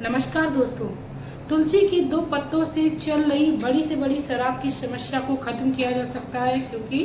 नमस्कार दोस्तों। तुलसी के दो पत्तों से चल रही बड़ी से बड़ी शराब की समस्या को खत्म किया जा सकता है, क्योंकि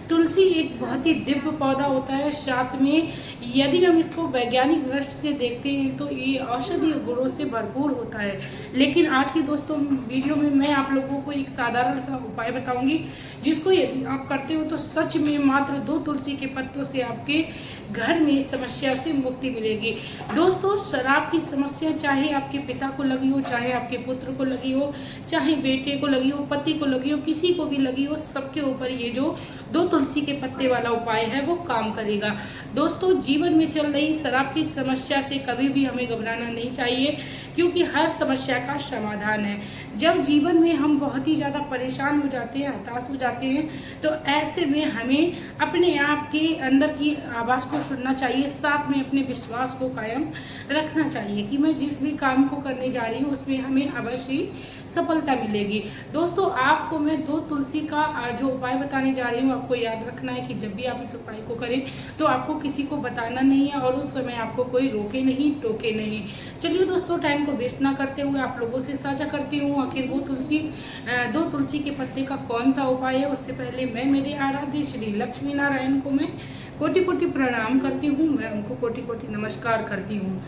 तुलसी एक बहुत ही दिव्य पौधा होता है। साथ में यदि हम इसको वैज्ञानिक दृष्टि से देखते हैं तो ये औषधीय गुणों से भरपूर होता है। लेकिन आज की दोस्तों वीडियो में मैं आप लोगों को एक साधारण सा उपाय बताऊंगी, जिसको यदि आप करते हो तो सच में मात्र 2 तुलसी के पत्तों से आपके घर में समस्या से मुक्ति मिलेगी। दोस्तों, शराब की समस्या चाहे आपके पिता को लगी हो, चाहे आपके पुत्र को लगी हो, चाहे बेटे को लगी हो, पति को लगी हो, किसी को भी लगी हो, सबके ऊपर ये जो 2 तुलसी के पत्ते वाला उपाय है वो काम करेगा। दोस्तों, जीवन में चल रही शराब की समस्या से कभी भी हमें घबराना नहीं चाहिए, क्योंकि हर समस्या का समाधान है। जब जीवन में हम बहुत ही ज़्यादा परेशान हो जाते हैं, हताश हो जाते हैं, तो ऐसे में हमें अपने आप के अंदर की आवाज़ को सुनना चाहिए, साथ में अपने विश्वास को कायम रखना चाहिए कि मैं जिस भी काम को करने जा रही हूँ उसमें हमें अवश्य सफलता मिलेगी। दोस्तों, आपको मैं 2 तुलसी का जो उपाय बताने जा रही हूँ, आपको याद रखना है कि जब भी आप इस उपाय को करें तो आपको किसी को बताना नहीं है और उस समय आपको कोई रोके नहीं, टोके नहीं। चलिए दोस्तों, टाइम को वेस्ट ना करते हुए आप लोगों से साझा करती हूँ आखिर वो 2 तुलसी के पत्ते का कौन सा उपाय है। उससे पहले मैं मेरे आराध्य श्री लक्ष्मी नारायण को मैं कोटि कोटि प्रणाम करती हूँ, मैं उनको कोटि कोटि नमस्कार करती हूँ।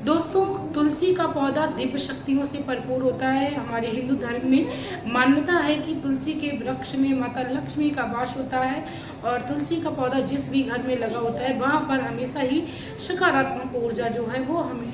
दोस्तों, तुलसी का पौधा दिव्य शक्तियों से भरपूर होता है। हमारे हिंदू धर्म में मान्यता है कि तुलसी के वृक्ष में माता लक्ष्मी का वास होता है और तुलसी का पौधा जिस भी घर में लगा होता है वहाँ पर हमेशा ही सकारात्मक ऊर्जा जो है वो हमें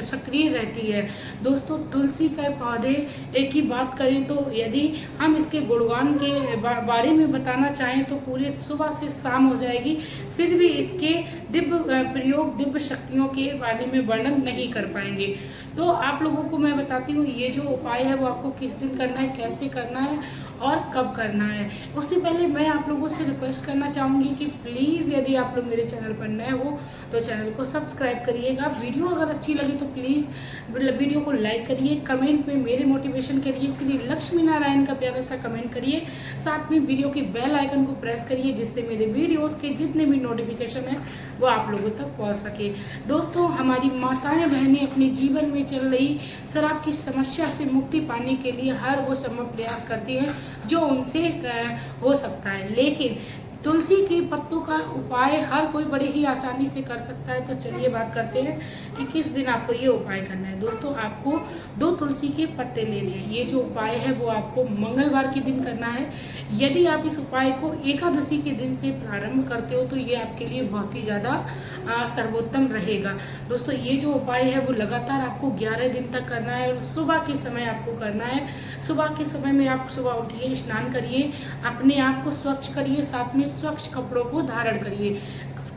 सक्रिय रहती है। दोस्तों, तुलसी के पौधे एक ही बात करें तो यदि हम इसके गुणगान के बारे में बताना चाहें तो पूरे सुबह से शाम हो जाएगी, फिर भी इसके दिव्य प्रयोग, दिव्य शक्तियों के बारे में वर्णन नहीं कर पाएंगे। तो आप लोगों को मैं बताती हूँ ये जो उपाय है वो आपको किस दिन करना है, कैसे करना है और कब करना है। उससे पहले मैं आप लोगों से रिक्वेस्ट करना चाहूँगी कि प्लीज़ यदि आप लोग मेरे चैनल पर नए हो तो चैनल को सब्सक्राइब करिएगा। वीडियो अगर अच्छी लगी तो प्लीज़ वीडियो को लाइक करिए, कमेंट में मेरे मोटिवेशन करिए, श्री लक्ष्मी नारायण का प्यारा सा कमेंट करिए, साथ में वीडियो के बेल आइकन को प्रेस करिए, जिससे मेरे वीडियोज़ के जितने भी नोटिफिकेशन है वो आप लोगों तक पहुँच सके। दोस्तों, हमारी माताएं बहनें अपने जीवन में चल रही शराब की समस्या से मुक्ति पाने के लिए हर वो संभव प्रयास करती हैं जो उनसे हो सकता है, लेकिन तुलसी के पत्तों का उपाय हर कोई बड़े ही आसानी से कर सकता है। तो चलिए बात करते हैं कि किस दिन आपको ये उपाय करना है। दोस्तों, आपको 2 तुलसी के पत्ते लेने हैं। ये जो उपाय है वो आपको मंगलवार के दिन करना है। यदि आप इस उपाय को एकादशी के दिन से प्रारंभ करते हो तो ये आपके लिए बहुत ही ज़्यादा सर्वोत्तम रहेगा। दोस्तों, ये जो उपाय है वो लगातार आपको 11 दिन तक करना है और सुबह के समय आपको करना है। सुबह के समय में आप सुबह उठिए, स्नान करिए, अपने आप को स्वच्छ करिए, साथ में स्वच्छ कपड़ों को धारण करिए।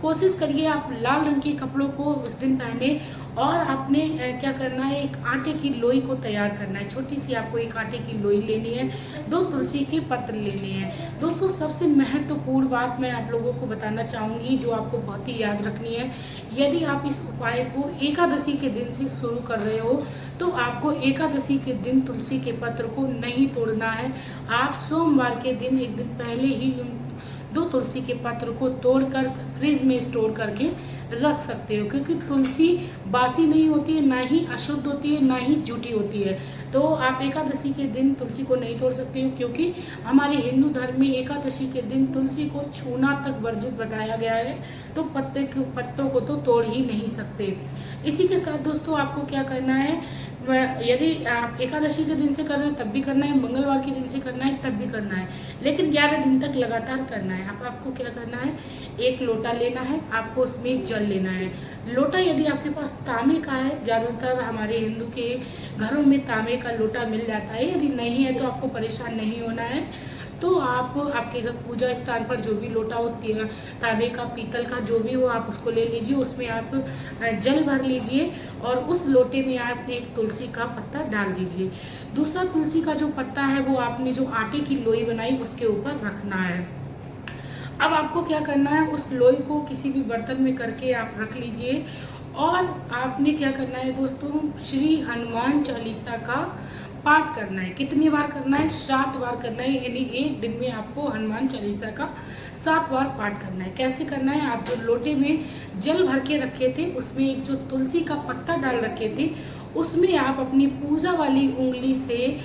कोशिश करिए आप लाल रंग के कपड़ों को उस दिन पहने और आपने क्या करना है, एक आटे की लोई को तैयार करना है। छोटी सी आपको एक आटे की लोई लेनी है, 2 तुलसी के पत्र लेने हैं। दोस्तों, सबसे महत्वपूर्ण बात मैं आप लोगों को बताना चाहूँगी जो आपको बहुत ही याद रखनी है। यदि आप इस उपाय को एकादशी के दिन से शुरू कर रहे हो तो आपको एकादशी के दिन तुलसी के पत्र को नहीं तोड़ना है। आप सोमवार के दिन एक दिन पहले ही 2 तुलसी के पत्र को तोड़कर फ्रिज में स्टोर करके रख सकते हो, क्योंकि तुलसी बासी नहीं होती है, ना ही अशुद्ध होती है, ना ही झूठी होती है। तो आप एकादशी के दिन तुलसी को नहीं तोड़ सकते हो, क्योंकि हमारे हिंदू धर्म में एकादशी के दिन तुलसी को छूना तक वर्जित बताया गया है। तो पत्तों को तो तोड़ ही नहीं सकते। इसी के साथ दोस्तों, आपको क्या करना है, यदि आप एकादशी के दिन से कर रहे हो तब भी करना है, मंगलवार के दिन से करना है तब भी करना है, लेकिन 11 दिन तक लगातार करना है। आपको क्या करना है, एक लोटा लेना है, आपको उसमें जल लेना है। लोटा यदि आपके पास तांबे का है, ज़्यादातर हमारे हिंदू के घरों में तांबे का लोटा मिल जाता है, यदि नहीं है तो आपको परेशान नहीं होना है। तो आप आपके पूजा स्थान पर जो भी लोटा होती है, तांबे का, पीतल का, जो भी हो, आप उसको ले लीजिए, उसमें आप जल भर लीजिए और उस लोटे में आप एक तुलसी का पत्ता डाल दीजिए। दूसरा तुलसी का जो पत्ता है वो आपने जो आटे की लोई बनाई उसके ऊपर रखना है। अब आपको क्या करना है, उस लोई को किसी भी बर्तन में करके आप रख लीजिए और आपने क्या करना है दोस्तों, श्री हनुमान चालीसा का पाठ करना है। कितनी बार करना है, 7 बार करना है, यानी एक दिन में आपको हनुमान चालीसा का 7 बार पाठ करना है। कैसे करना है, आप जो लोटे में जल भर के रखे थे उसमें एक जो तुलसी का पत्ता डाल रखे थे उसमें आप अपनी पूजा वाली उंगली से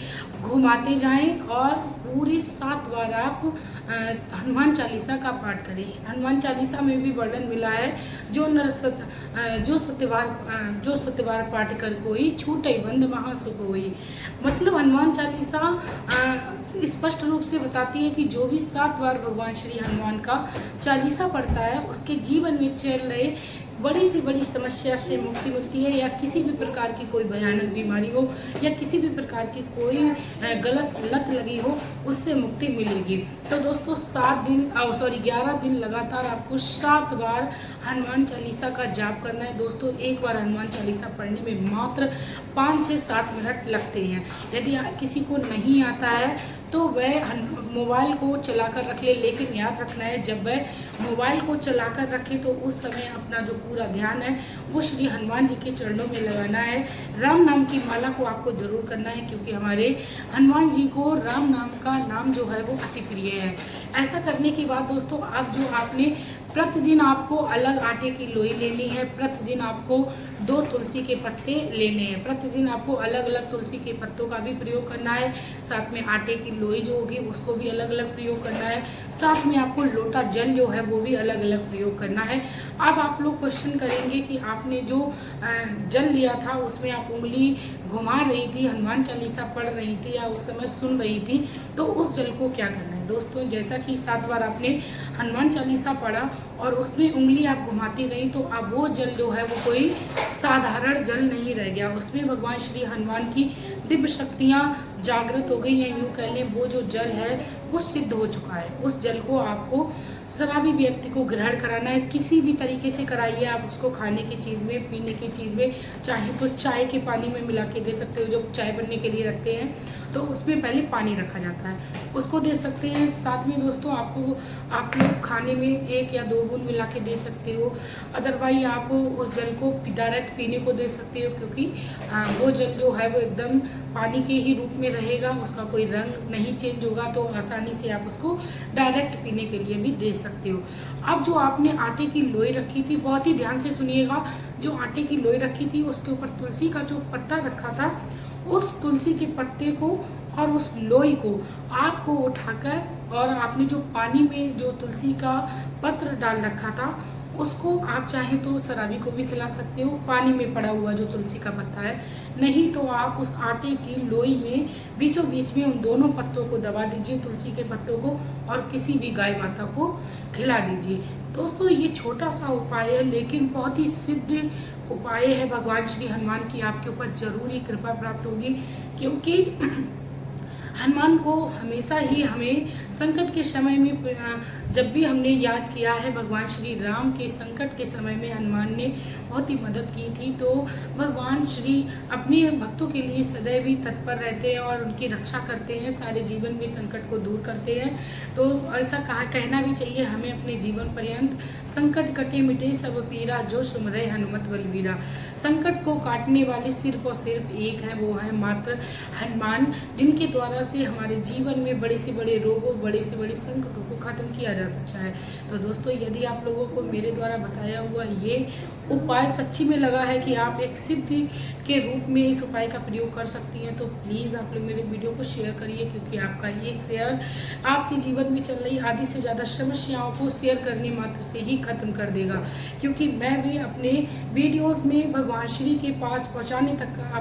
घुमाते जाएं और पूरी 7 बार आप हनुमान चालीसा का पाठ करें। हनुमान चालीसा में भी वर्णन मिला है, जो सत्यवार पाठ कर कोई, छूटे बंद महासुख होई। मतलब हनुमान चालीसा स्पष्ट रूप से बताती है कि जो भी 7 बार भगवान श्री हनुमान का चालीसा पढ़ता है, उसके जीवन में चल रहे बड़ी से बड़ी समस्या से मुक्ति मिलती है, या किसी भी प्रकार की कोई भयानक बीमारी हो, या किसी भी प्रकार की कोई गलत लत लगी हो, उससे मुक्ति मिलेगी। तो दोस्तों 11 दिन लगातार आपको 7 बार हनुमान चालीसा का जाप करना है। दोस्तों एक बार हनुमान चालीसा पढ़ने में मात्र 5 से 7 मिनट लगते हैं। यदि किसी को नहीं आता है तो वह मोबाइल को चलाकर रख ले, लेकिन याद रखना है जब वह मोबाइल को चलाकर रखे तो उस समय अपना जो पूरा ध्यान है वो श्री हनुमान जी के चरणों में लगाना है। राम नाम की माला को आपको जरूर करना है, क्योंकि हमारे हनुमान जी को राम नाम का नाम जो है वो अति प्रिय है। ऐसा करने के बाद दोस्तों आपने प्रतिदिन आपको अलग आटे की लोई लेनी है, प्रतिदिन आपको 2 तुलसी के पत्ते लेने हैं, प्रतिदिन आपको अलग अलग तुलसी के पत्तों का भी प्रयोग करना है, साथ में आटे की लोई जो होगी उसको भी अलग अलग प्रयोग करना है, साथ में आपको लोटा जल जो है वो भी अलग अलग प्रयोग करना है। अब आप लोग क्वेश्चन करेंगे कि आपने जो जल लिया था उसमें आप उंगली घुमा रही थी, हनुमान चालीसा पढ़ रही थी या उस समय सुन रही थी, तो उस जल को क्या करना है। दोस्तों जैसा कि 7 बार आपने हनुमान चालीसा पढ़ा और उसमें उंगली आप घुमाती रही, तो अब वो जल जो है वो कोई साधारण जल नहीं रह गया, उसमें भगवान श्री हनुमान की दिव्य शक्तियाँ जागृत हो गई हैं। यूँ कह लें वो जो जल है वो सिद्ध हो चुका है। उस जल को आपको शराबी व्यक्ति को ग्रहण कराना है, किसी भी तरीके से कराइए। आप उसको खाने की चीज़ में, पीने की चीज़ में, चाहे तो चाय के पानी में मिला के दे सकते हो, जो चाय बनने के लिए रखते हैं तो उसमें पहले पानी रखा जाता है, उसको दे सकते हैं। साथ में दोस्तों आप लोग खाने में 1 या 2 बूंद मिला के दे सकते हो, अदरवाइज आप उस जल को डायरेक्ट पीने को दे सकते हो, क्योंकि वो जल जो है वो एकदम पानी के ही रूप में रहेगा, उसका कोई रंग नहीं चेंज होगा, तो आसानी से आप उसको डायरेक्ट पीने के लिए भी दे सकते हो। अब जो आपने आटे की लोई रखी थी, बहुत ही ध्यान से सुनिएगा, जो आटे की लोई रखी थी उसके ऊपर तुलसी का जो पत्ता रखा था, उस तुलसी के पत्ते को और उस लोई को आपको उठाकर, और आपने जो पानी में जो तुलसी का पत्र डाल रखा था उसको आप चाहें तो शराबी को भी खिला सकते हो, पानी में पड़ा हुआ जो तुलसी का पत्ता है, नहीं तो आप उस आटे की लोई में बीचों बीच में उन दोनों पत्तों को दबा दीजिए, तुलसी के पत्तों को, और किसी भी गाय माता को खिला दीजिए। दोस्तों ये छोटा सा उपाय है, लेकिन बहुत ही सिद्ध उपाय है। भगवान श्री हनुमान की आपके ऊपर जरूर ही कृपा प्राप्त होगी, क्योंकि हनुमान को हमेशा ही हमें संकट के समय में, जब भी हमने याद किया है भगवान श्री राम के संकट के समय में हनुमान ने बहुत ही मदद की थी, तो भगवान श्री अपने भक्तों के लिए सदैव ही तत्पर रहते हैं और उनकी रक्षा करते हैं, सारे जीवन में संकट को दूर करते हैं। तो ऐसा कहना भी चाहिए हमें अपने जीवन पर्यंत, संकट कटे मिटे सब पीरा, जो सुमरे हनुमत बलवीरा। संकट को काटने वाले सिर्फ और सिर्फ एक है, वो है मात्र हनुमान, जिनके द्वारा से हमारे जीवन में बड़े से बड़े रोगों, बड़े से बड़े संकटों को खत्म किया जा सकता है। तो दोस्तों यदि आप लोगों को मेरे द्वारा बताया हुआ ये उपाय सच्ची में लगा है कि आप एक सिद्धि के रूप में इस उपाय का प्रयोग कर सकती हैं, तो प्लीज़ आप लोग मेरे वीडियो को शेयर करिए, क्योंकि आपका एक शेयर आपके जीवन में चल रही आधी से ज़्यादा समस्याओं को शेयर करने मात्र से ही खत्म कर देगा। क्योंकि मैं भी अपने वीडियोस में भगवान श्री के पास पहुंचाने तक का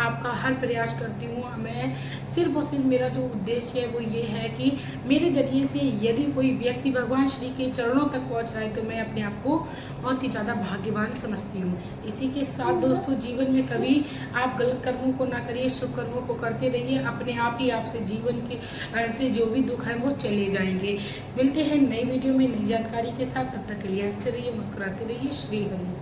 आपका हर प्रयास करती हूँ। मैं सिर्फ और सिर्फ मेरा जो उद्देश्य है वो ये है कि मेरे जरिए से यदि कोई व्यक्ति भगवान श्री के चरणों तक पहुँच जाए तो मैं अपने आप को बहुत ही ज़्यादा भाग्यवान समझती हूँ। इसी के साथ दोस्तों जीवन में कभी आप गलत कर्मों को ना करिए, शुभ कर्मों को करते रहिए, अपने आप ही आपसे जीवन के से जो भी दुख है वो चले जाएंगे। मिलते हैं नई वीडियो में नई जानकारी के साथ, तब तक के लिए हंसते रहिए, मुस्कुराते रहिए। श्री हरि।